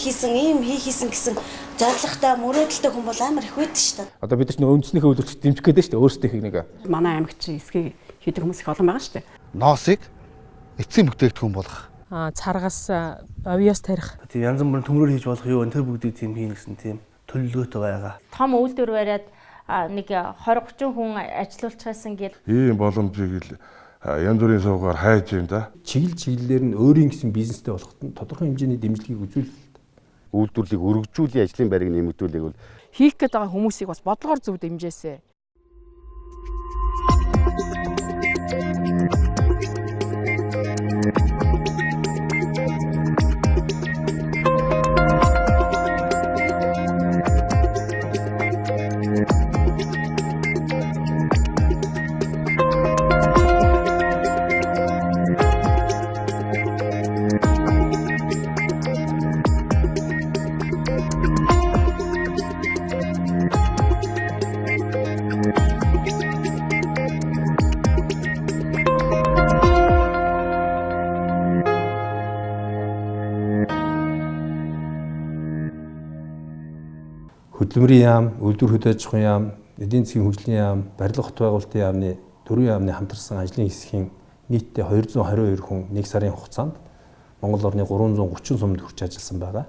хийсэн гэсэн зорилготой мөрөөдөлтэй хүн бол амар их байдаг шүү дээ. Одоо бид нар үндснийхээ үйлдвэрт дэмжих гэдэг шүү дээ. Өөрсдөө их нэг. Манай аймагт чинь эсхийг хийдэг хүмүүс их олон байгаа шүү дээ. Ноосыг эцсийн бүтээгдэхүүн болгох. Царгаас авьяас тарих. Тийм янз бүрийн төмрөөр хийж болох юу энэ бүгдийг тийм хийн гэсэн тийм төлөвлөгөөтэй байгаа. Том үйлдвэр бариад нэг 20-30 хүн ажилуулчихсан гэл. Ийм боломжийг л янз бүрийн суугаар хайж юм да. Чиглэлээр нь өөрийн гэсэн бизнестэй болоход нь тодорхой хэмжээний дэмжлэгийг үзүүлэх. Үйлдвэрлэлийг өргөжүүлэх, ажлын байрыг нэмэгдүүлэх бол Хийх гээд байгаа хүмүүсийг бас бодлогоор зөв дэмжээсэй. Хөдөлмөрийн яам, үйлдвэр хөдөө аж ахуйн яам, эдийн засгийн хөгжлийн яам, барилга хот байгуулалтын яамны 4 яамны хамтарсан ажлын хэсгийн нийтдээ 222 хүн 1 сарын хугацаанд Монгол орны 330 сумд хүрч ажилласан байгаа.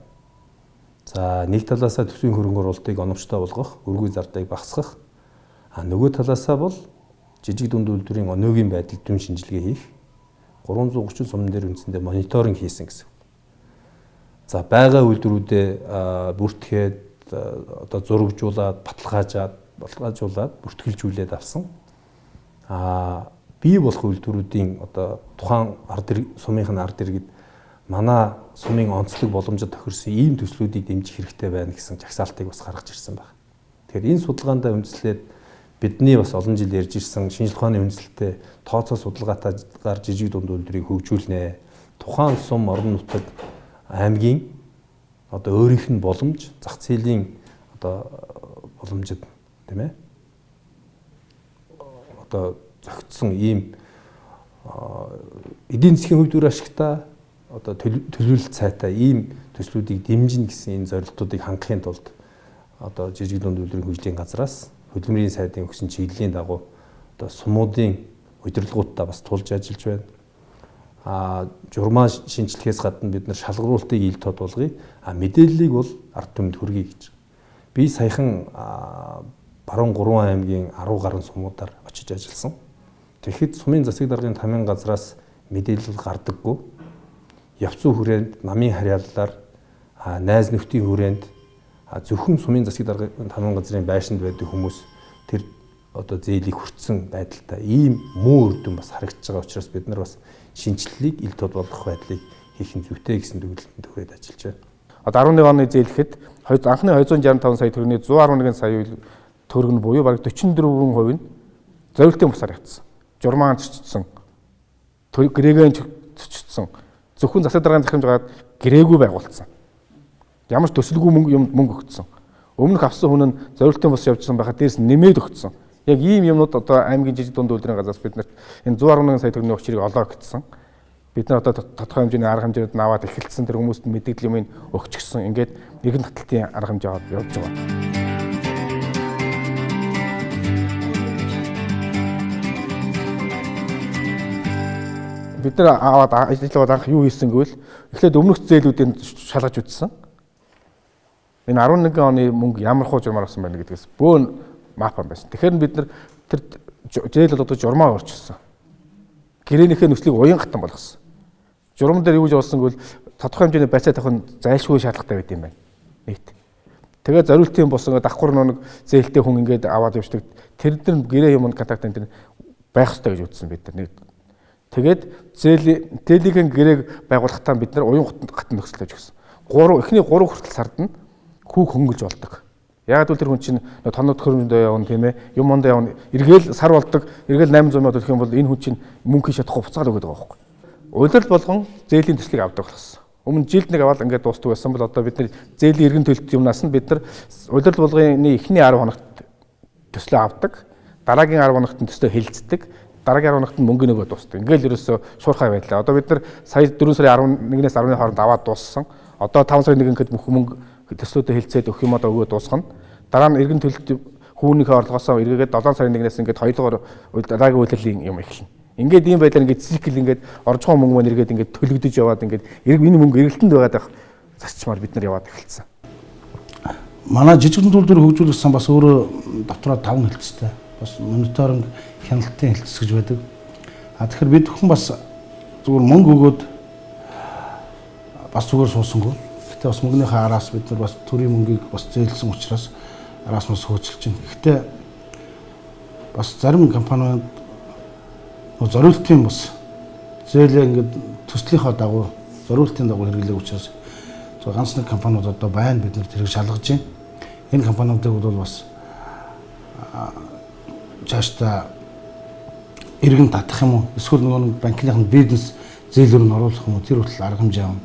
За нэг талаасаа төсвийн хөрөнгө оруулалтыг оновчтой болгох, өргөө зардыг багасгах. Нөгөө талаасаа бол жижиг дунд үйлдвэрийн өнөөгийн байдал дүн шинжилгээ хийх, 330 сумн дээр үндсэндээ мониторинг хийсэн гэсэн. За байгаа үйлдвэрүүдэд бүртгээд одоо зурагжуулаад, баталгаажуулаад бүртгэлжүүлээд авсан. Бий болох үйлдвэрүүдийн одоо тухайн сумынхын ард иргэд манай сумын онцлог боломжид тохирсон ийм төслүүдийг дэмжих хэрэгтэй байна гэсэн жагсаалтыг бас гаргаж ирсэн байна. Тэгэхээр энэ судалгаанд үндэслээд бидний бас олон жил ярьж ирсэн шинжилгээ ухааны үндэслэлтэй тооцоо судалгаатаар жижиг дунд үйлдвэрийг хөгжүүлнэ. Тухайн сум орон нутаг аймгийн одоо өөрийнх нь боломж, зах зээлийн одоо боломжид тийм ээ. Одоо зохицсон ийм эдийн засгийн үйлдвэр ашигтай одоо төлөвлөлт сайтай ийм төслүүдийг дэмжинэ гэсэн энэ зорилтуудыг хангахын тулд одоо жижиг дунд үйлдвэрийн хөгжлийн газраас хөдөлмөрийн сайдын өгсөн чиглэлийн дагуу одоо сумуудын удирдлагуудаа бас тулж ажиллаж байна. Журмаа шинжилгэхээс гадна бид нар шалгаруултыг ил тод болгоё. Мэдээллийг бол ард түмэнд хүргэе гэж. Би саяхан баруун 3 аймгийн 10 гаруй сумуудаар очиж ажилласан. Тэгэхэд сумын засаг даргын тамийн газраас мэдээлэл гардаггүй. Явцсан хүрээнд намын харьяаллаар найз нөхдийн хүрээнд зөвхөн сумын засаг даргын тамийн газрын байшинд байдаг хүмүүс тэр одоо зээлийг хүртсэн байдалтай ийм муу үр дүн бас харагдаж байгаа учраас бид нар бас шинжилгээг ил тод болгох байдлыг хийх нь зүйтэй гэсэн төгөлтөнд хүрээд ажиллаж байна. Одоо 11 оны зээлэхэд анхны 265 сая төгрөгийн 111 сая төгрөг нь буюу бараг 44% нь зориултын бусаар явцсан. Журмаан зөрчигдсөн. Гэрээгэн зөрчигдсөн. Зөвхөн засаг даргын захимж гаад гэрээгүй байгуулсан. Ямар ч төсөлгүй мөнгө өгсөн. Өмнөх авсан хүн нь зориултын бус явжсан байхад дээрс нэмээд өгсөн. Яг ийм юмнууд одоо аймгийн жижиг дунд үйлдвэрийн газраас бид нарт энэ 111 сая төгрөгийн учрыг олоо гэсэн. Бид нар одоо тодорхой хэмжээний арга хэмжээнд наваад эхэлсэн тэр хүмүүст мэдээлэл юмыг өгчихсөн. Ингээд нэгэн таталтын арга хэмжээ аваад явж байгаа. Бид нар аваад ажиллаад анх юу хийсэн гэвэл эхлээд өмнөх зээлүүдийн шалгаж үзсэн. Энэ 11 оны мөнгө ямар хуу журмаар авсан байна гэдгээс бөөн мап байсан. Тэгэхээр бид нар тэр зээл бол одоо журмаа орчихсон. Гэрээнийхээ нөхцөлийг уян хатан болгосон. Журам дээр юу гэж болсон гэвэл тодорхой хэмжээний байцаа тавих нь зайлшгүй шаардлагатай байт юм байна. Нийт. Тэгээд зориултын бус ингээд давхар нэг зээлтэй хүн ингээд аваад явждаг. Тэр дээр гэрээ юм контакт энэ байх хэрэгтэй гэж үзсэн бид нар. Тэгээд зээлийнхэн гэрээг байгуулахтаа бид нар уян хатан нөхцөл тавьж өгсөн. Эхний 3 хүртэл сард нь хүүг хөнгөлж болдог. Яг л тэр хүн чинь тоног төхөөрөмжөндөө явна тийм ээ. Юм ондоо явна. Эргээл сар болдог. Эргээл 800 мянга төлөх юм бол энэ хүн чинь мөнгө хийж чадахгүй буцаад өгöd байгаа байхгүй. Улирал болгон зээлийн төслийг авдаг болсон. Өмнө жилд нэг аваад ингээд дуустдаг байсан бол одоо бид нар зээлийн иргэн төлөлт юмнаас нь бид нар улирал болгоны эхний 10 хоногт төслөө авдаг. Дараагийн 10 хоногт төслөө хэлцдэг. Дараагийн 10 хоногт мөнгө нөгөө дуустдаг. Ингээл ерөөсөө шуурхай байлаа. Одоо бид нар сая 4 сарын 11-ээс 12 хооронд аваад дууссан. одоо 5 сарын 1 гэхэд бүх мөнгө төслүүдэд хэлцээд өгөх юм одоо өгөө дуусгана. Дараа нь эргэн төлөлт хүүнийхээ орлогоосоо эргээгээд 7 сарын 1-ээс ингээд 2 дугаар дараагийн үйлдвэрлэлийн юм эхэлнэ. Ингээд ийм байдлаар ингээд цикл ингээд орж байгаа мөнгө маань эргээд ингээд төлөгдөж яваад ингээд энэ мөнгө эргэлтэнд байгаад байх зарчмаар бид нар яваад эхэлсэн. Манай жижиг үйлдвэр хөгжүүлсэн бас өөрөө дотроо 5 хэлцтэй. Бас мониторинг хяналтын хэлтс гэж байдаг. Тэгэхээр бид хүн бас зүгээр мөнгө өгөөд бас зүгээр суусангүй. Гэтэ бас мөнгөнийхөө араас бид нар бас төрийн мөнгийг бас зээлсэн учраас араас нь хөөцөлж байна. Гэтэ бас зарим компаниуд зориултын бас зээлээ ингээд төслийнхөө дагуу зориултын дагуу хэрэглэх учраас ганц нэг компаниуд одоо байна бид нар тэрийг шалгаж байна. Энэ компаниудыг бол бас цаашдаа иргэн татах юм уу? Эсвэл нөгөө банкныхын бизнес зээлээр нь оруулах юм уу? Тэр хүртэл арга хэмжээ авна.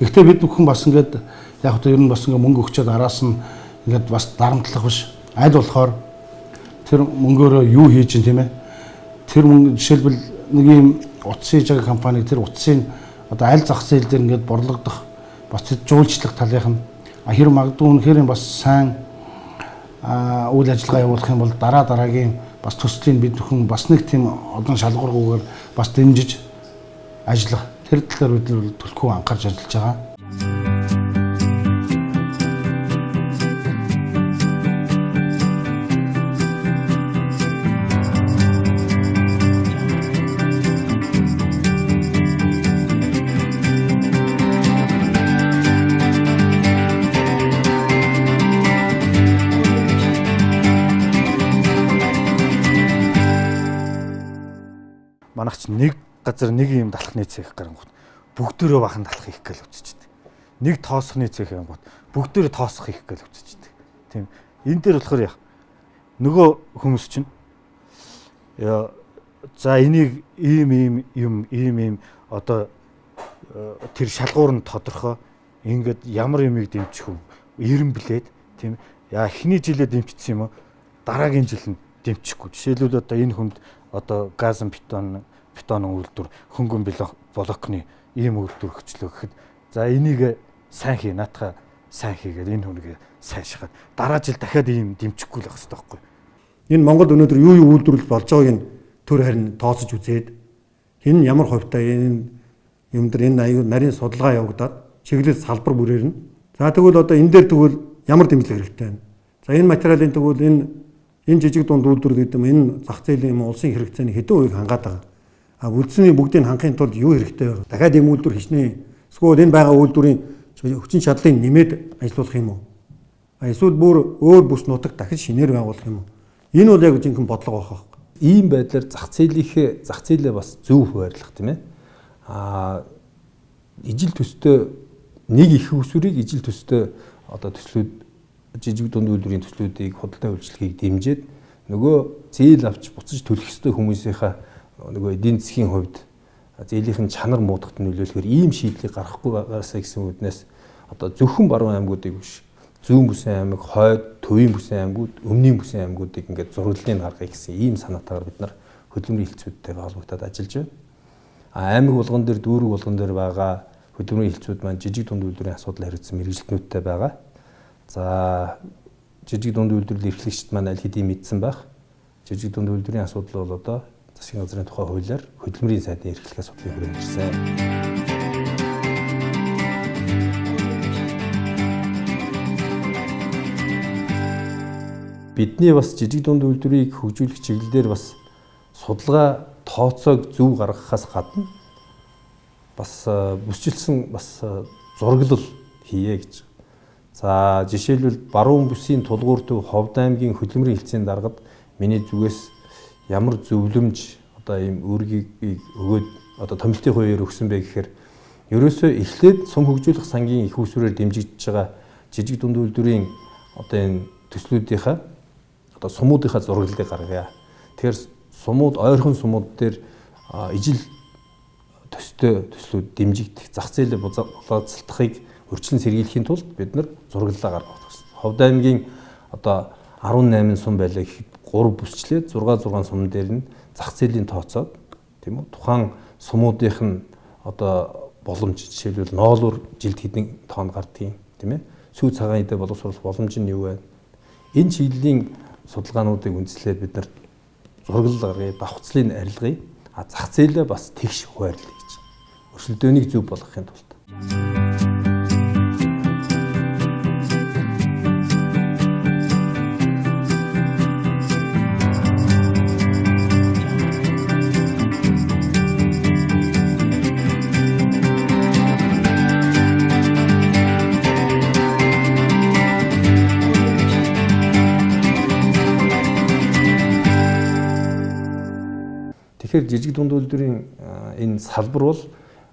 Гэхдээ бид бүхэн бас ингээд яг одоо ер нь бас ингээд мөнгө өгчөөд араас нь ингээд бас дарамтлах биш. Аль болохоор тэр мөнгөөрөө юу хийж чинь тийм ээ? Тэр мөнгө жишээлбэл нэг юм утас хийж байгаа компани тэр утасыг одоо аль зах зээл дээр ингээд борлогдох бас тэр жуулчлах талынх нь хэрэг магадгүй үнэхээр бас сайн үйл ажиллагаа явуулах юм бол дараагийн бас төслийн бид бүхэн бас нэг тийм одон шалгуургүйгээр бас дэмжиж ажиллах тэр талаар бид нар төлхөө анхаарч ажиллаж байгаа. Манайч нэг газар нэг юм далахны цех гарангууд бүгдөө бахан далах хийх гээл үзчихдэг. Нэг тоосхны цех ангууд бүгдөө тоосох хийх гээл үзчихдэг. Тийм. Энэ дээр болохоор яг нөгөө хүмүүс чинь за энийг ийм одоо тэр шалгуур нь тодорхой ингээд ямар юмыг дэмжих вэ? Ирэн блээд тийм. Яа эхний жилээ дэмжсэн юм уу? Дараагийн жил нь дэмжихгүй. Жишээлбэл одоо энэ хүнд одоо газын бетонын үйлдвэр хөнгөн блокны ийм үйлдвэр хөчлөө гэхэд за энийг сайн хий наатаха сайн хийгээд энэ хүнийг сайшгаад дараа жил дахиад ийм дэмжихгүй л байх хэрэгтэй байхгүй. Энэ Монголд өнөөдөр юу үйлдвэрлэл болж байгааг нь төр харин тооцож үзээд хэн ямар хувьтай энэ юм дээр энэ аюу нарийн судалгаа явагдаад чиглэл салбар бүрээр нь за тэгвэл одоо энэ дээр тэгвэл ямар дэмжлэг хэрэгтэй байна. За энэ материалын тэгвэл энэ жижиг дунд үйлдвэр гэдэг энэ зах зээлийн улсын хэрэгцээний хэдэн хувийг хангаад байгаа. А үлдсэний бүгдийг хангахын тулд юу хэрэгтэй вэ? Дахиад ийм үйлдвэр хичнээн эсвэл энэ байгаа үйлдвэрийн хүчин чадлыг нэмээд ажиллуулах юм уу? Эсвэл бүр өөр бүс нутаг дахиж шинээр байгуулах юм уу? Энэ бол яг жинхэнэ бодлого байх. Ийм байдлаар зах зээлээ бас зөв хуваарлах тийм ээ. Ижил төстэй нэг их усүрийг ижил төстэй одоо төслүүд жижиг дунд үйлдвэрийн төслүүдийг худалдаа үйлчлэгийг дэмжиж нөгөө зээл авч буцаж төлөх ёстой хүмүүсийнхаа нөгөө эдийн засгийн хувьд зээлийнхэн чанар муудахад нөлөөлөхөөр ийм шийдлийг гаргахгүй байгаасаа гэсэн үднээс одоо зөвхөн баруун аймагуудыг биш зүүн бүсийн аймаг, хойд, төвийн бүсийн аймагуд, өмнөний бүсийн аймагуудыг ингээд зураглалыг гаргахыг гэсэн ийм санаатаагаар бид нар хөдөлмөрийн хэлтсүүдтэй холбогдоод ажиллаж байна. Аймаг болгон дээр, дүүрэг болгон дээр байгаа хөдөлмөрийн хэлтсүүд маань жижиг дунд үйлдвэрийн асуудал хариуцсан мэргэжилтнүүдтэй байгаа. За жижиг дунд үйлдвэрлэлийн эрхлэгчид маань аль хэдийн мэдсэн байх. Жижиг дунд үйлдвэрийн асуудал бол одоо засгийн газрын тухай хуулиар хөдөлмөрийн сайдын эрхлэх асуудлын хүрээнд ирсэн. Бидний бас жижиг дунд үйлдвэрийг хөгжүүлэх чиглэлээр бас судалгаа тооцоог зөв гаргахаас гадна бас бүсчилсэн бас зураглал хийе гэж. За жишээлбэл баруун бүсийн тулгуур төв Ховд аймгийн хөдөлмөрийн хэлтсийн даргад миний зүгээс ямар зөвлөмж одоо ийм үүргийг өгөөд одоо томилтын хувьяар өгсөн бэ гэхээр ерөөсөө эхлээд сум хөгжүүлэх сангийн их усүрээр дэмжигдэж байгаа жижиг дунд үйлдвэрийн одоо энэ төслүүдийнхаа одоо сумуудынхаа зураглалыг гаргая. Тэгэхээр сумууд ойрхон сумууд дээр ижил төстэй төслүүд дэмжигдэх зах зээлээ боловсруулахыг өрчлөн сэргийлэхийн тулд бид нар зураглалаа гаргах хэрэгтэй. Ховд аймгийн одоо 18 сум байлаа гэхэд 3 бүсчлээд 6 сум дээр нь зах зээлийн тооцоод тийм үү тухайн сумуудынх нь одоо боломж жишээлбэл ноолуур жилд хэдэн тонн гардгийг тийм ээ. Сүү цагаан эдээ боловсруулах боломж нь юу вэ? Энэ чиглэлийн судалгаануудыг үндэслээд бид нар зургал гаргая, давхцлыг арилгая, зах зээлээ бас тэгш хуваарлая гэж. Өрсөлдөөнийг зөв болгохын тулд. Тэгэхээр жижиг дунд үйлдвэрийн энэ салбар бол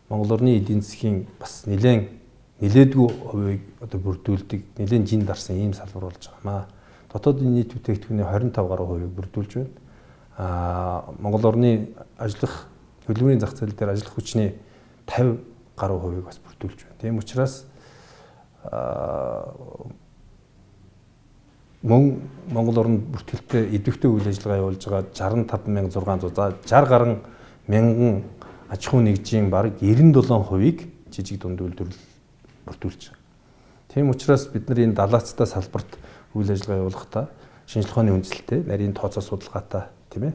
Монгол орны эдийн засгийн бас нэлээдгүй хувийг одоо бүрдүүлдэг, нэлээд жин дарсан ийм салбар болж байгаамаа. Дотоодын нийт бүтээгдэхүүний 25 гаруй хувийг бүрдүүлж байна. Монгол орны ажиллах хөдөлмөрийн зах зээл дээр ажиллах хүчний 50 гаруй хувийг бас бүрдүүлж байна. Тийм учраас Монгол орнд бүртгэлтэй идэвхтэй үйл ажиллагаа явуулж байгаа 65600 за 60 гаруй мянган аж ахуй нэгжийн бараг 97%-ийг жижиг дунд үйлдвэрлэл бүрдүүлж байгаа. Тийм учраас бид нар энэ далаацтай салбарт үйл ажиллагаа явуулахдаа шинжлэх ухааны үндэслэлтэй, нарийн тооцоо судалгаатай, тийм ээ,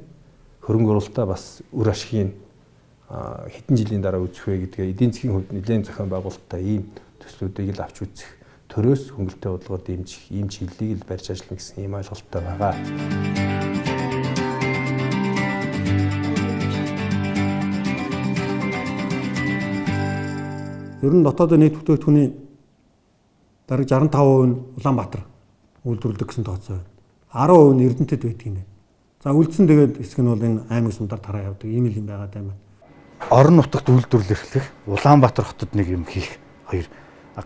хөрөнгө оруулалтаа бас үр ашгийг хэдэн жилийн дараа үзэх вэ гэдгээ эдийн засгийн хувьд нэлээд зохион байгуулалттай ийм төслүүдийг л авч үзэх, төрөөс хөнгөлөлтөй бодлогоор дэмжих ийм чиглэлийг л барьж ажиллана гэсэн ийм ойлголттой байгаа. Ер нь дотоодын нийт бүтээгдэхүүний бараг 65% нь Улаанбаатар үйлдвэрлэдэг гэсэн тооцоо байна. 10% нь Эрдэнэтэд байдаг юм байна. За үлдсэн тэгээд хэсэг нь бол энэ аймаг сумдаар тараа явдаг ийм л юм байгаа даа. Орон нутагт үйлдвэрлэл эрхлэх Улаанбаатар хотод нэг юм хийх хоёр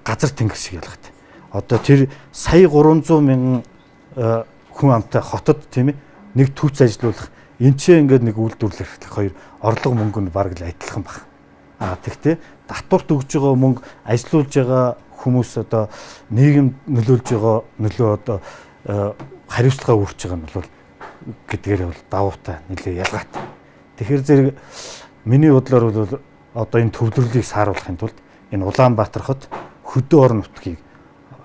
газар тэнгэр шиг ялгаатай. Одоо тэр сая 300 мянган хүн амтай хотод тийм ээ нэг түүц ажилуулах энэ ч ингээд нэг үйлдвэрлэл эрхлэх хоёр орлого мөнгө нь бараг л адилхан баг. Тэгтээ татварт өгж байгаа мөнгө ажилуулж байгаа хүмүүс одоо нийгэм нөлөөлж байгаа нөлөө одоо хариуцлага үүрч байгаа нь бол гэдгээр бол давуутай нэлээ ялгаатай. Тэгэхээр зэрэг миний бодлоор бол одоо энэ төвлөрлөлийг сааруулахын тулд энэ Улаанбаатар хот хөдөө орон нутгийг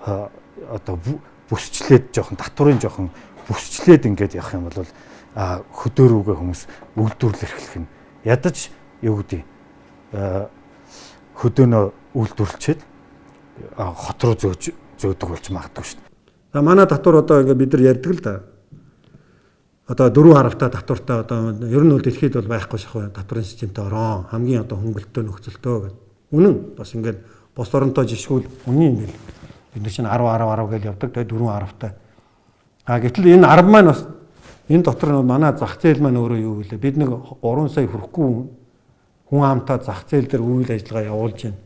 одоо бүсчлээд жоохон татварын жоохон бүсчлээд ингээд явах юм бол хөдөө рүүгээ хүмүүс үйлдвэрлэл эрхлэх нь ядаж юу гэдэг хөдөөнөө үйлдвэрлчихэд хот руу зөөдөг болж магадгүй шүү дээ. За манай татвар одоо ингээд бид нар ярьдаг л да. Одоо 4 харавтай татвартай одоо ер нь бол дэлхийд бол байхгүй шахав татварын системтэй орон хамгийн одоо хөнгөлөлтөө нөхцөлтөө гэдэг. Үнэн бас ингээд бос оронтой жишгүүл үнийн юм бэл. Бид нар чинь 10 гэж явдаг. Тэгээд 4 харавтай. Гэтэл энэ 10 маань бас энэ дотор манай зах зээл маань өөрөө юу вэ? Бид нэг 3 сая хүрэхгүй хүн амтай зах зээл дээр үйл ажиллагаа явуулж байна.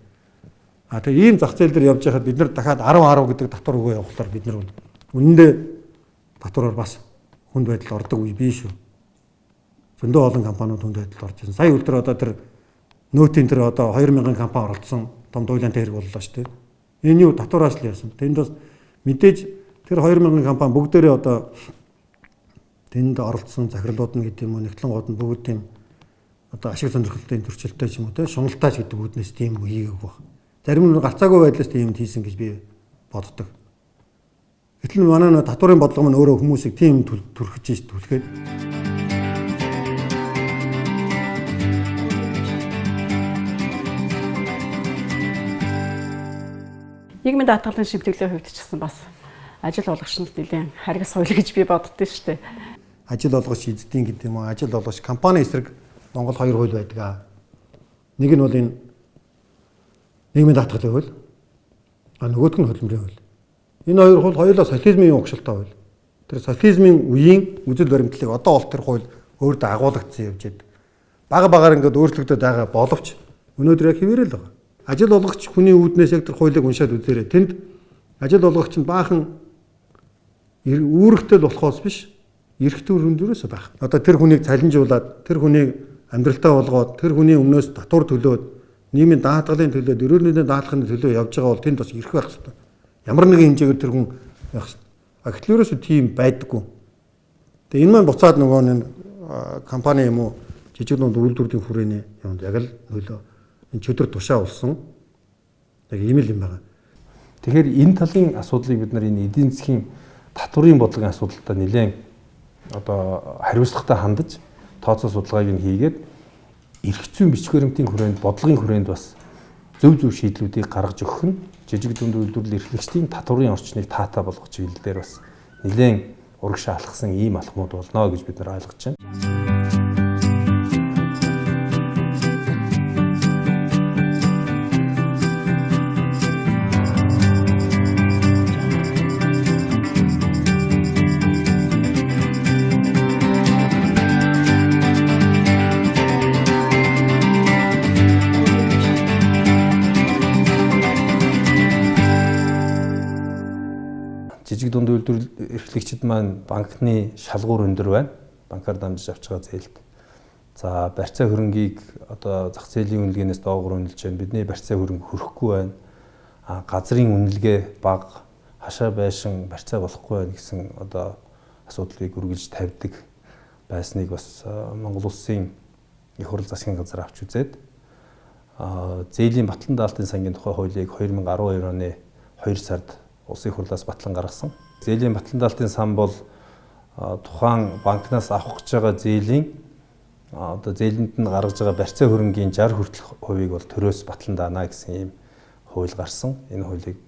Тэгээ ийм зах зээл дээр явж байхад бид нар дахиад 10 гэдэг татвар өгөө явуулахаар бид нар бол үнэндээ татвараар бас хүнд байдалд ордог үе бий шүү. Зөндөө олон компаниуд хүнд байдалд орж байна. Сая өдөр одоо тэр нөөтийн тэр одоо 2000 компани оролцсон том дуйлаантай хэрэг боллоо шүү дээ. Энэ юу татвараас л яасан. Тэнд бас мэдээж тэр 2000 компани бүгдээрээ одоо тэнд оролцсон захирлууд нь гэдэг юм уу нэгтлэнгууд нь бүгд тийм одоо ашиг сонирхолтой төрчлөлтэй ч юм уу те шуналтаач гэдэг үүднээс тийм хийгээг баг. Зарим нь гарцаагүй байдлаас тийм хийсэн гэж би боддог. Гэтэл манай татварын бодлого маань өөрөө хүмүүсийг тийм төрөхж шít түлхээд нийгмийн даатгалын шимтгэлийн хувьд ч гэсэн бас ажил олгогч нь нэлийн харгас соёл гэж би боддөө шүү дээ. Ажил олгогч эзэдийн гэдэг юм уу? Ажил олгогч компани эсрэг Монгол 2 хууль байдаг. Нэг нь бол энэ нийгмийн даатгалын хууль. Нөгөөх нь хөдөлмөрийн хууль. Энэ хоёр хууль хоёулаа социализмын угшилтай хууль. Тэр социализмын үеийн үзэл баримтлалыг одоо бол тэр хууль өөртөө агуулгдсан явж байдаг. Бага ингээд өөрчлөгдөд байгаа боловч өнөөдөр яг хэвээрээ л байгаа. Ажил олгогч хүний үүднээс яг тэр хуулийг уншаад үзээрэй. Тэнд ажил олгогч нь баахан үүрэгтэй л болохоос биш, эрхтүү хөрөндөрөөс байх. Одоо тэр хүнийг цалинжуулаад, тэр хүнийг амьдралтаа болгоод, тэр хүний өмнөөс татвар төлөөд, нийгмийн даатгалын төлөөд, эрүүл мэндийн даатгалын төлөө явж байгаа бол тэнд бас эрх байх хэрэгтэй. Ямар нэгэн хэмжээгээр тэр хүн байх хэрэгтэй. Гэтэл ерөөсөө тийм байдаггүй. Тэгээ энэ маань буцаад нөгөө нэг компани юм уу жижиг дунд үйлдвэрлэлийн хүрээний юмд яг л нөлөө энэ чөдөр тушаа улсан яг ийм л юм байна. Тэгэхээр энэ талын асуудлыг бид нар энэ эдийн засгийн татврын бодлогын асуудалтай нэлээд одоо хариуцлагатай хандаж тооцоо судалгааг нь хийгээд эрх зүйн бичиг баримтын хүрээнд бодлогын хүрээнд бас зөв шийдлүүдийг гаргаж өгөх нь жижиг дунд үйлдвэрлэл эрхлэгчдийн татврын орчныг таатай болгох чиглэлээр бас нэлээд урагшаа алхсан ийм алхмууд болно гэж бид нар ойлгож байна. Жижиг дунд үйлдвэрлэл эрхлэгчид маань банкны шалгуур өндөр байна. Банкар дамжиж авч байгаа зээлд. За барьцаа хөрөнгийг одоо зах зээлийн үнэлгээнээс доогуур үнэлж байна. Бидний барьцаа хөрөнгө хөрөхгүй байна. Газрын үнэлгээ бага, хашаа байшин барьцаа болохгүй байна гэсэн одоо асуудлыг үргэлж тавьдаг байсныг бас Монгол Улсын их хурл засгийн газар авч үзээд зээлийн батлан даалтын сангийн тухай хуулийг 2012 оны 2 сард Улсын хурлаас батлан гаргасан. Зээлийн батлан даалтын сан бол тухайн банкнаас авах гэж байгаа зээлийн одоо зээлэнд нь гаргаж байгаа барьцаа хөрөнгийн 60 хүртэлх хувийг бол төрөөс батлан даана гэсэн ийм хууль гарсан. Энэ хуулийг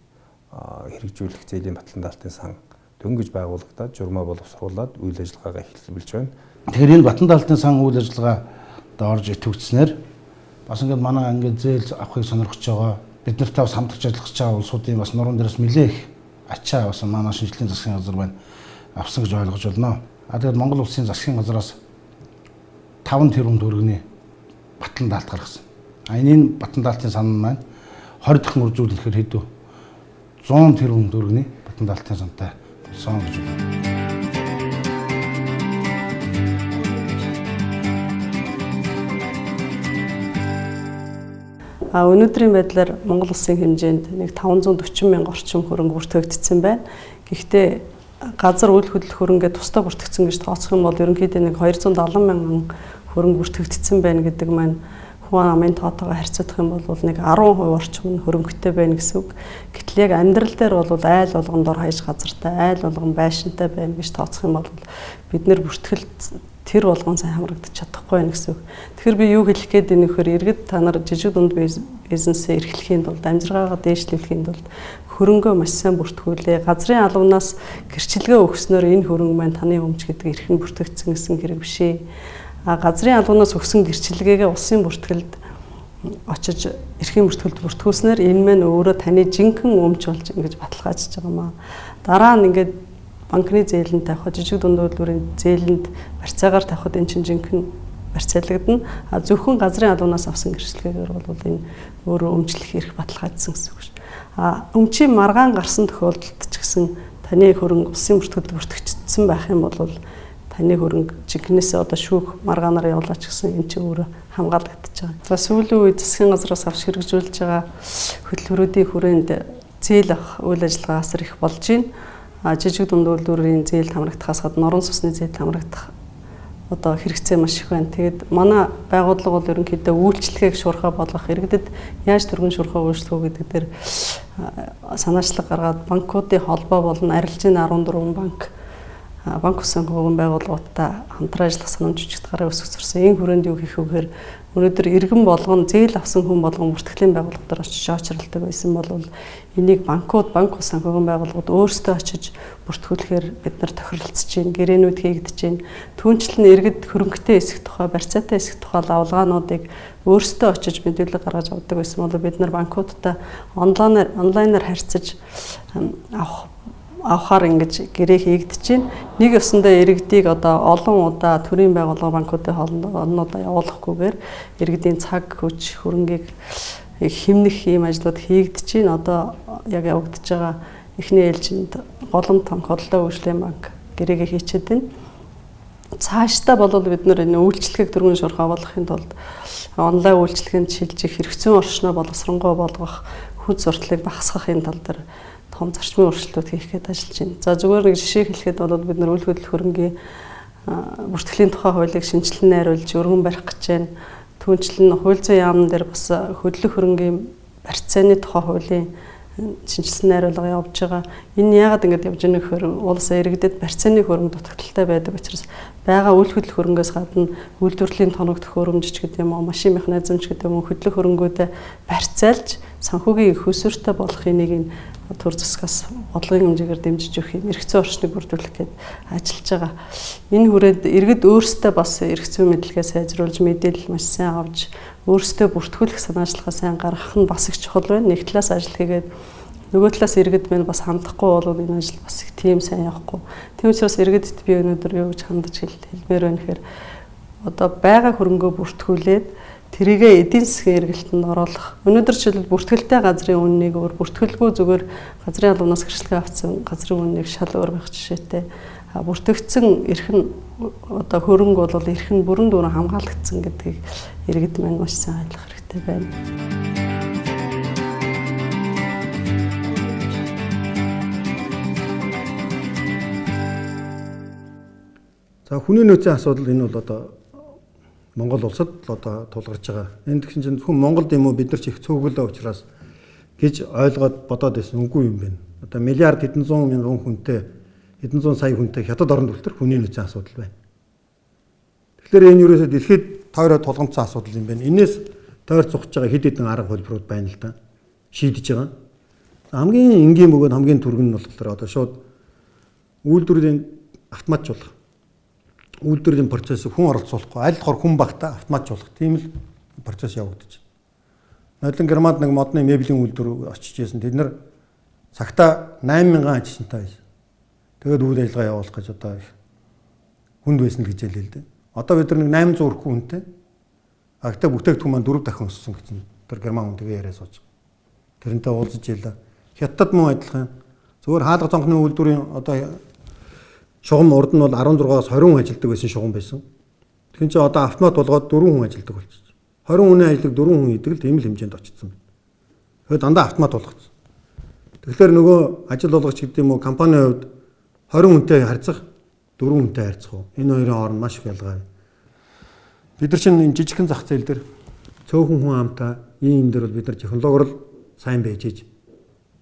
хэрэгжүүлэх зээлийн батлан даалтын сан дөнгөж байгуулагдаад журмаа боловсруулад үйл ажиллагаагаа эхэлүүлж байна. Тэгэхээр энэ батлан даалтын сан үйл ажиллагаа орж идэвхжснээр бас ингээд манай ингээд зээл авахыг сонирхож байгаа бид нартай бас хамтарч ажиллах гэж байгаа улсуудын бас нуруунд дээрээс нэлээх ачаа бас манай шинжилгээний засгийн газар байна авсан гэж ойлгож байна. Тэгээд Монгол Улсын засгийн газараас 5 тэрбум төгрөгийн батлан даалт гаргасан. Энэ батлан даалтын сан маань 20 дахин үржүүлэхээр хэдүү 100 тэрбум төгрөгийн батлан даалтын сантай сон гэж байна. Өнөөдрийн байдлаар Монгол Улсын хэмжээнд нэг 540 мянга орчим хөрөнгө бүртгэгдсэн байна. Гэхдээ газар үйл хөдлөх хөрөнгө тусдаа бүртгэгдсэн гэж тооцох юм бол ерөнхийдөө нэг 270 мянган хөрөнгө бүртгэгдсэн байна гэдэг маань хүн амын тоотойгоо харьцуулах юм бол нэг 10% орчим нь хөрөнгөтэй байна гэсэн үг. Гэтэл яг амьдрал дээр бол айл болгон дор хаяж газартай, айл болгон байшинтай байна гэж тооцох юм бол бид нэр бүртгэлд тэр болгон сайн хамрагдаж чадахгүй байна гэсэн үг. Тэгэхээр би юу хэлэх гээд энэ нөхөр иргэд та нар жижиг дунд бизнесээ эрхлэхийн тулд амжиргаагаа дээшлүүлэхийн тулд хөрөнгөө маш сайн бүртгүүлээ. Газрын албанаас гэрчилгээ өгснөөр энэ хөрөнгө маань таны өмч гэдэг эрхэн бүртгэгдсэн гэсэн хэрэг биш ээ. Газрын албанаас өгсөн гэрчилгээгээ улсын бүртгэлд очиж эрхийн бүртгэлд бүртгүүлснээр энэ маань өөрөө таны жинхэнэ өмч болж ингэж баталгаажж байгаа маа. Дараа нь ингээд банкны зээлэнд тавихад жижиг дунд үйлдвэрийн зээлэнд барьцаагаар тавихад энэ чинь жинхэнэ барьцаалагдана. Зөвхөн газрын албанаас авсан гэрчлэгээр бол энэ өөрөө өмчлөх эрх баталгаажсан гэсэн үг шүү. Өмчийн маргаан гарсан тохиолдолд ч гэсэн таны хөрөнгө улсын бүртгэлд бүртгэгдсэн байх юм бол таны хөрөнгө жигнэсээ одоо шүүх маргаанаар явуулаач гэсэн энэ чинь өөрөө хамгаалагдаж байгаа. За сүүлийн үед засгийн газраас авч хэрэгжүүлж байгаа хөтөлбөрүүдийн хүрээнд зээл авах үйл ажиллагаа асар их болж байна. Жижиг дунд үйлдвэрийн зээл хамрагдахаас гадна норон цусны зээл хамрагдах одоо хэрэгцээ маш их байна. Тэгээд манай байгууллага бол ерөнхийдөө үйлчлэгийг шуурхай болгох, иргэдэд яаж түргэн шуурхай үйлчлэх үү гэдэг дээр санаачлаг гаргаад банкуудын холбоо болон арилжааны 14 банк ус санхүүгийн байгууллагуудтай хамтран ажиллах санамж жижигт гараа өсгөсөрсөн. Энэ хүрээнд юу хийх вэ гэхээр өнөөдөр иргэн болгон зээл авсан хүн болгон бүртгэлийн байгууллагуудаар очиж очролдог байсан бол энийг банк ус санхүүгийн байгууллагууд өөрсдөө очиж бүртгүүлэхээр бид нар тохиролцож байна. Гэрээнүүд хийгдэж байна. Түүнчлэн иргэд хөрөнгөтэй эсэх тухай, барьцаатай эсэх тухай лавлгаануудыг өөрсдөө очиж мэдээлэл гаргаж авдаг байсан бол бид нар банкудтай онлайнаар харьцаж авахаар ингэж гэрээ хийгдэж байна. Нэг ёсондоо иргэдийг одоо олон удаа төрийн байгууллага банкуудын хоолнуудаа явуулахгүйгээр иргэдийн цаг хүч хөрөнгийг хэмнэх ийм ажлууд хийгдэж байна. Одоо яг явагдаж байгаа эхний ээлжинд голом том хооллоо үйлчлэлийн банк гэрээгээ хийчихэд байна. Цаашдаа бол бид нэр энэ үйлчлэгийг түргэн шуурхай болгохын тулд онлайн үйлчлэгэнд шилжих, хэрэгцээ орчноо боловсронгуй болгох, хүч сурталыг багасгахын тал дээр том зарчмын өөрчлөлтүүд хийх гээд ажиллаж байна. За зүгээр нэг жишээ хэлэхэд бол бид нар үйл хөдлөх хөрөнгийн бүртгэлийн тухай хуулийг шинжилэн найруулж өргөн барих гэж байна. түүнчлэн хууль зүйн яамн дээр бас хөдлөх хөрөнгийн барьцааны тухай хуулийн шинжилсэн найруулга явж байгаа. Энэ яагаад ингэж явж байгаа нөхөр улсаа иргэдэд барьцааны хөрөнгө дутагдaltaй байдаг учраас байгаа үйл хөдлөх хөрөнгөөс гадна үйлдвэрлэлийн тоногдох хөрөмжч гэдэг юм уу, машин механизмч гэдэг юм уу, хөдлөх хөрөнгүүдэд барьцаалж санхүүгийн хөсвөртэй болохын нэг нь төр засгаас бодлогын хэмжээгээр дэмжиж өгөх юм эрх зүйн орчныг бүрдүүлэх гээд ажиллаж байгаа. Энэ хүрээд иргэд өөрсдөө бас эрх зүйн мэдлэгээ сайжруулж, мэдээлэл маш сайн авч, өөрсдөө бүртгүүлэх санаачлалаа сайн гаргах нь бас их чухал байна. Нэг талаас ажил хийгээд нөгөө талаас иргэд мань бас хандахгүй бол энэ ажил бас их тийм сайн явахгүй. Тийм учраас иргэдэд би өнөөдөр юу гэж хандаж хэлмээр байна гэхээр одоо байгаа хөрөнгөө бүртгүүлээд тэрийгэ эдийн засгийн эргэлтэнд оруулах. Өнөөдөр жишээлбэл бүртгэлтэй газрын үннийг өөр бүртгэлгүй зүгээр газрын албанаас гэрчлэгээ авсан газрын үннийг шал өөр байх жишээтэй. Бүртгэгдсэн эрх нь одоо хөрөнгө бол эрх нь бүрэн дүүрэн хамгаалагдсан гэдгийг иргэд маань маш сайн ойлгох хэрэгтэй байна. За хүний нөөцийн асуудал энэ бол одоо Монгол улсад одоо тулгарч байгаа. Энд тэгсэн чинь зөвхөн Монголд юм уу бид нар ч их цөөхөлөө учраас гэж ойлгоод бодоод байсан үгүй юм байна. Одоо миллиард хэдэн зуун мянган хүнтэй хэдэн зуун сая хүнтэй хятад орнд үлдэх хүний нөөцийн асуудал байна. Тэгэхээр энэ юурээсээ дэлхийд тойроо тулгамдсан асуудал юм байна. Энээс тойрч зогсож байгаа хэд хэдэн арга хөлбөрүүд байна л да. Шийдэж байгаа. Хамгийн энгийн бөгөөд хамгийн түргэн нь болохоор одоо шууд үйлдвэрийн автоматжуулах. Үйлдвэрлэлийн процессыг хүн оролцуулахгүй, аль болохоор хүн багтаа автоматжуулах тийм л процесс явагдаж байна. Нойлон Германд нэг модны мебелийн үйлдвэр очиж ирсэн. Тэд нар цагтаа 8000 ажилтнтай байсан. Тэгээд үйл ажиллагаа явуулах гэж одоо их хүнд байсан гэж хэлээ л дээ. Одоо бид нар нэг 800 өрхөө хүнтэй. Агтаа бүтээгдэхүүн маань 4 дахин өссөн гэсэн. Тэр герман хүн тэгээ яриа сууж. Тэрнтэй уулзаж ийлээ. Хятад мөн адилхан. Зөвхөн хаалга цонхны үйлдвэрийн одоо шугам урд нь бол 16-аас 20 хүн ажилладаг байсан шугам байсан. Тэгэхээр чи одоо автомат болгоод 4 хүн ажилладаг болчихсон. 20 хүний ажлыг 4 хүн хийдэг л тийм л хэмжээнд очсон байна. Тэгэхээр дандаа автомат болгоцсон. Тэгэхээр нөгөө ажил болгогч гэдэг юм уу компанийн хувьд 20 хүнтэй харьцах 4 хүнтэй харьцах уу? Энэ хоёрын хооронд маш их ялгаа байна. Бид нар чинь энэ жижигхэн зах зээл дээр цөөхөн хүн амтай ийм дээр бол бид нар технологиор л сайн байж иж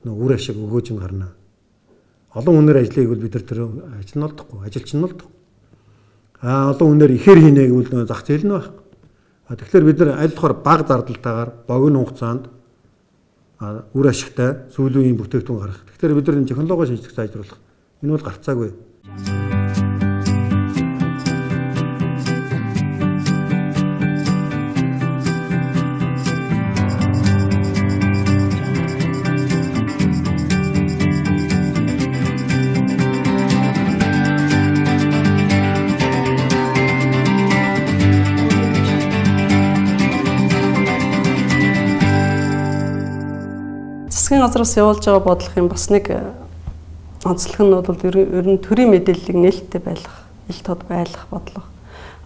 нөгөө үр ашиг өгөөж нь гарна. Олон хүнээр ажиллахыг бол бид нар тэр ажил нь олдохгүй, ажилч нь олдохгүй. Олон хүнээр ихээр хийнэ гэвэл зах зээл нь байхгүй. Тэгэхээр бид нар аль болохоор бага зардалтайгаар богино хугацаанд үр ашигтай сүүлийн бүтээгдэхүүн гаргах. Тэгэхээр бид нар энэ технологи шинжилгээ сайжруулах. Энэ бол гарцаагүй. Засгийн газраас явуулж байгаа бодлогын бас нэг онцлог нь бол ер нь төрийн мэдээллийг нээлттэй байлгах, ил тод байлгах бодлого.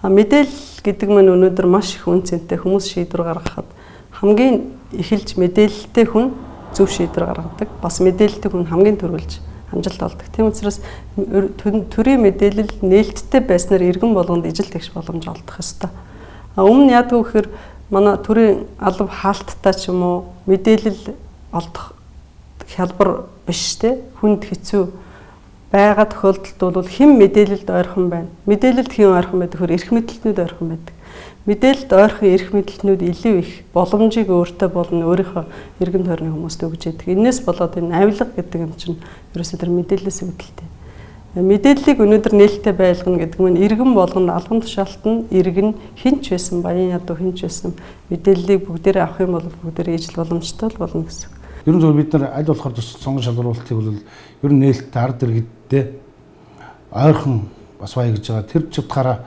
Мэдээлэл гэдэг нь өнөөдөр маш их үн цэнтэй хүмүүс шийдвэр гаргахад хамгийн эхэлж мэдээлэлтэй хүн зөв шийдвэр гаргадаг. Бас мэдээлэлтэй хүн хамгийн түрүүлж амжилт олдог. Тийм учраас төрийн мэдээлэл нээлттэй байснаар иргэн болгонд ижил тэгш боломж олдох ёстой. Өмнө яадаг вэ гэхээр манай төрийн алба хаалттай ч юм уу мэдээлэл олдох хялбар биш те хүнд хэцүү байгаа тохиолдолд бол хэн мэдээлэлд ойрхон байна. Мэдээлэлд хэн ойрхон байдаг хөр эрх мэдэлтнүүд ойрхон байдаг. Мэдээлэлд ойрхон эрх мэдэлтнүүд илүү их боломжийг өөртөө болно өөрийнхөө эргэн тойрны хүмүүст өгж яадаг. Энээс болоод энэ авилга гэдэг юм чинь ерөөсөө тэр мэдээлэлээс үүдэлтэй. Мэдээллийг өнөөдөр нээлттэй байлгана гэдэг нь иргэн болгоно албан тушаалтанд иргэн хинч байсан баян ядуу хинч байсан мэдээллийг бүгдээрээ авах юм бол бүгдээрээ ижил боломжтой болно гэсэн. Ерөн зөв бид нар аль болохоор сонгон шалгуулалтыг бол ер нь нээлттэй ард иргэдтэй ойрхон бас бая гэж байгаа. Тэр чигтгаараа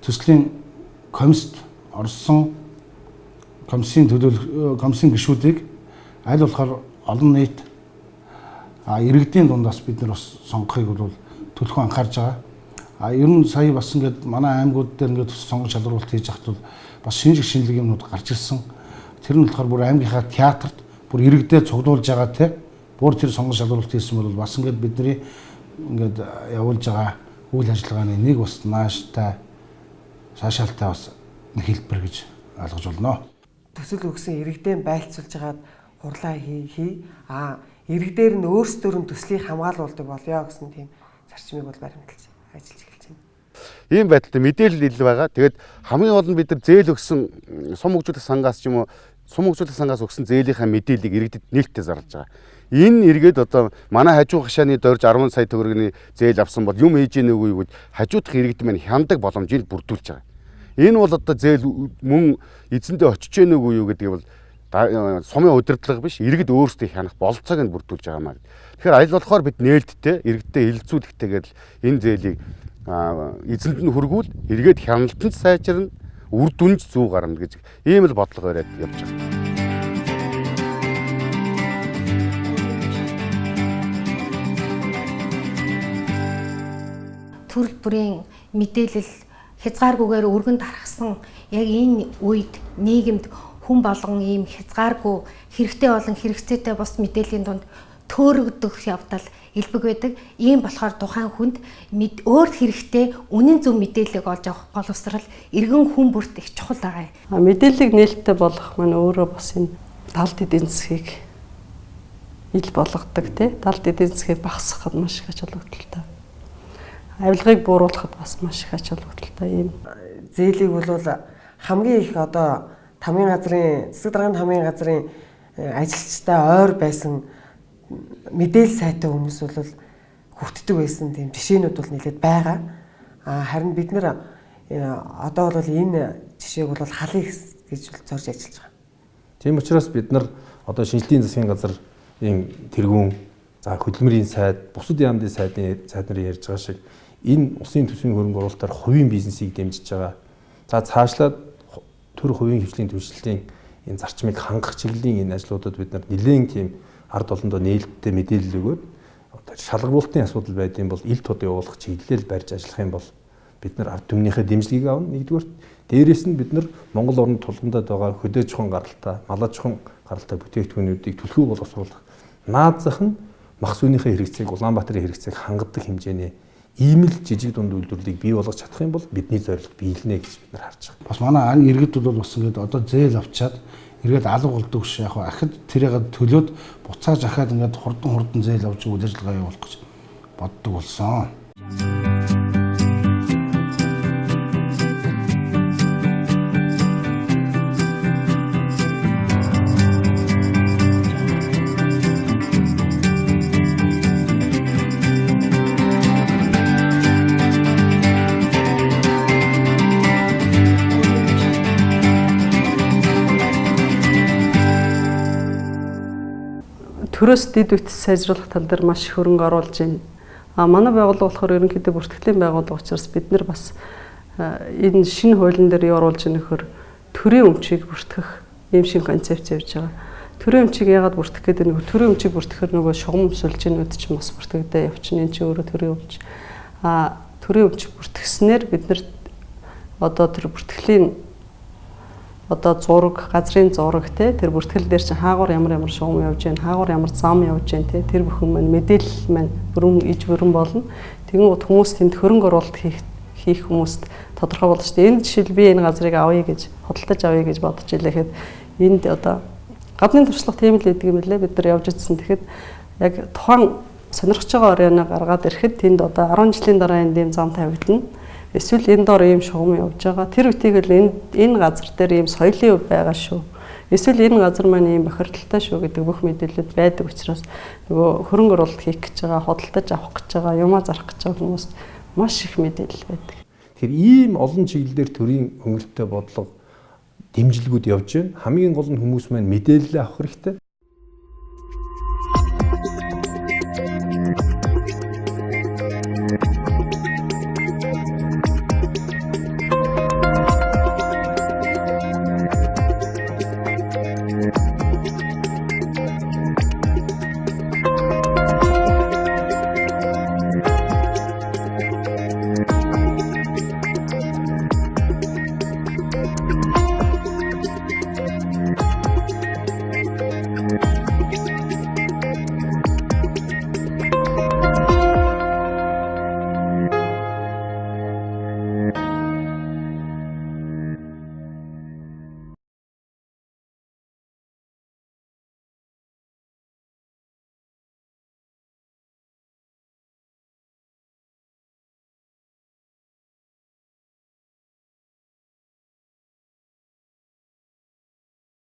төслийн комист орсон комиссийн төлөөлөх комиссийн гишүүдийг аль болохоор олон нийт иргэдийн дундаас бид нар бас сонгохыг бол төлхөө анхаарж байгаа. Ер нь сая бас ингээд манай аймагуд дээр ингээд сонгон шалгуулалт хийж хахад бол бас шинжлэх юмнууд гарч ирсэн. Тэр нь болохоор бүр аймгийнхаа театрт бүр иргэдэд цуглуулж байгаа те бүр тэр сонгон шалгуулалт хийсэн бол бас ингээд бидний ингээд явуулж байгаа үйл ажиллагааны нэг бас нааштай шаашаалтай бас хэлбэр гэж ойлгож болно. Төсөл өгсөн иргэдээ байлцуулж хагаад хурлаа хий. Ирэг дээр нь өөрсдөр нь төслийг хамгаалуулдаг болёо гэсэн тийм зарчмыг бол баримталж ажиллаж эхэлж байна. Ийм байдлаар мэдээлэл ил байгаа. Тэгээд хамгийн гол нь бид нар зээл өгсөн сум хөгжүүлэх сангаас ч юм уу сум хөгжүүлэх сангаас өгсөн зээлийнхаа мэдээллийг иргэдэд нээлттэй зарлаж байгаа. Энэ эргээд одоо манай хажуу хашааны дорж 10 сая төгрөгийн зээл авсан бол юм хийж ийн үгүй гэж хажуудах иргэд маань хяндаг боломжийг бүрдүүлж байгаа. Энэ бол одоо зээл мөн эзэндээ очиж ийн үгүй юу гэдэг бол сумын удирдлага биш иргэд өөрсдөө хянах болцоог нь бүрдүүлж байгаа маа. Тэгэхээр аль болохоор бид нээлттэй иргэдтэй хилцүүлэхтэйгээр энэ зээлийг эзэнд нь хүргүүл эргээд хяналтанд сайжирна үр дүнж зүү гарна гэж ийм л бодлого бариад явж байгаа. Төрөл бүрийн мэдээлэл хязгааргүйгээр өргөнд харахсан яг энэ үед нийгэмд хүн болгон ийм хязгааргүй хэрэгтэй болон хэрэгцээтэй бос мэдээллийн дунд төөрөгдөх явдал элбэг байдаг. Ийм болохоор тухайн хүнд өөр хэрэгтэй үнэн зөв мэдээлэл олж авах боловсрал иргэн хүн бүрт их чухал байгаа юм. Мэдээллийг нээлттэй болгох маань өөрөө бас энэ далд эдийн засгийг ил болгодог тий. Далд эдийн засгийг багасгахад маш их ач холбогдолтой. Авилгыг бууруулахад бас маш их ач холбогдолтой юм. Зээлийг бол хамгийн их одоо тамгийн газрын засаг дарганы тамгийн газрын ажилчтай ойр байсан мэдээлэл сайтай хүмүүс бол хүртдэг байсан тийм жишээнүүд бол нэлээд байгаа. Харин бид нэр одоо бол энэ жишээг бол халыг гэж зорж ажиллаж байгаа. Тийм учраас бид нар одоо шинжилгээний засгийн газар ийм тэргүүн за хөдөлмөрийн сайд, бусад яамны сайд нар ярьж байгаа шиг энэ усын төсвийн хөрөнгө оруулалтаар хувийн бизнесийг дэмжиж байгаа. За цаашлаад төр хувийн хвшлийн түвшлийн энэ зарчмыг хангах чиглэлийн энэ ажлуудад бид нар нэлээд тийм ард олондоо нээлттэй мэдээлэл өгөөд шалгаруулалтын асуудал байдсан бол ил тод явуулах чиглэлээр барьж ажиллах юм бол бид нар ард түмнийхээ дэмжлэгийг авна. Нэгдүгээр дээрээс нь бид нар Монгол орнд тулгамдаад байгаа хөдөө чухал гаралтай, малаа чухал гаралтай бүтээгдэхүүнүүдийг түлхүү боловсруулах наад зах нь мах сүнийхээ хэрэгцээг Улаанбаатарын хэрэгцээг хангадаг хэмжээний ийм л жижиг дунд үйлдвэрлэлийг бий болгож чадах юм бол бидний зорилго биелнэ гэж бид нар харж байгаа. Бас манай иргэдүүд бол бас ингээд одоо зээл авчаад эргээд алга болдог ш яг ахад тэрийг төлөөд буцааж ахаад ингээд хурдан зээл авч үйл ажиллагаа явуулах гэж боддог болсон. Төрөөс дэд үтс сайжруулах тал дээр маш их хөрөнгө оруулж байна. Манай байгууллага болохоор ерөнхийдөө бүртгэлийн байгууллага учраас бид нар бас энэ шинэ хуулийн дээр оруулж байгаа нөхөр төрийн өмчийг бүртгэх ийм шинэ концепц явж байгаа. Төрийн өмчийг яагаад бүртгэх гэдэг нөхөр төрийн өмчийг бүртгэхээр нөгөө шугам сүлжээнүүд ч бас бүртгэгдээ явчихна. Энэ ч өөрөө төрийн өмч. Төрийн өмч бүртгэснээр бид нар одоо тэр бүртгэлийн одоо зураг, газрын зураг тэр бүртгэл дээр чинь хаагур ямар шугам явж байна, хаагур ямар зам явж байна тэр бүхэн маань мэдээлэл маань бүрэн болно. Тэгэнгүүт хүмүүс тэнд хөрөнгө оруулалт хийх хүмүүст тодорхой болно шүү дээ. Энэ жишээл би энэ газрыг авъя гэж худалдаж авъя гэж бодож илээхэд энд одоо гадны туршлага тийм л гэдэг юм лээ бид нар явж ирсэн. Тэгэхэд яг тухайн сонирхож байгаа оройно гаргаад ирэхэд тэнд одоо 10 жилийн дараа энэ дэм зам тавигдана. Эсвэл энэ доор ийм шугам явж байгаа. Тэр үтэйгэл энэ газар дээр ийм соёлын өв байгаа шүү. Эсвэл энэ газар маань ийм бохирдолтой шүү гэдэг бүх мэдээлэлд байдаг учраас нөгөө хөрөнгө оруулалт хийх гэж байгаа, худалдаж авах гэж байгаа, юмаа зарах гэж байгаа хүмүүст маш их мэдээлэл байдаг. Тэгэхээр ийм олон чиглэлээр төрийн хөнгөлөлтөй бодлого дэмжлэгүүд явж байна. Хамгийн гол нь хүмүүс маань мэдээлэл авах хэрэгтэй.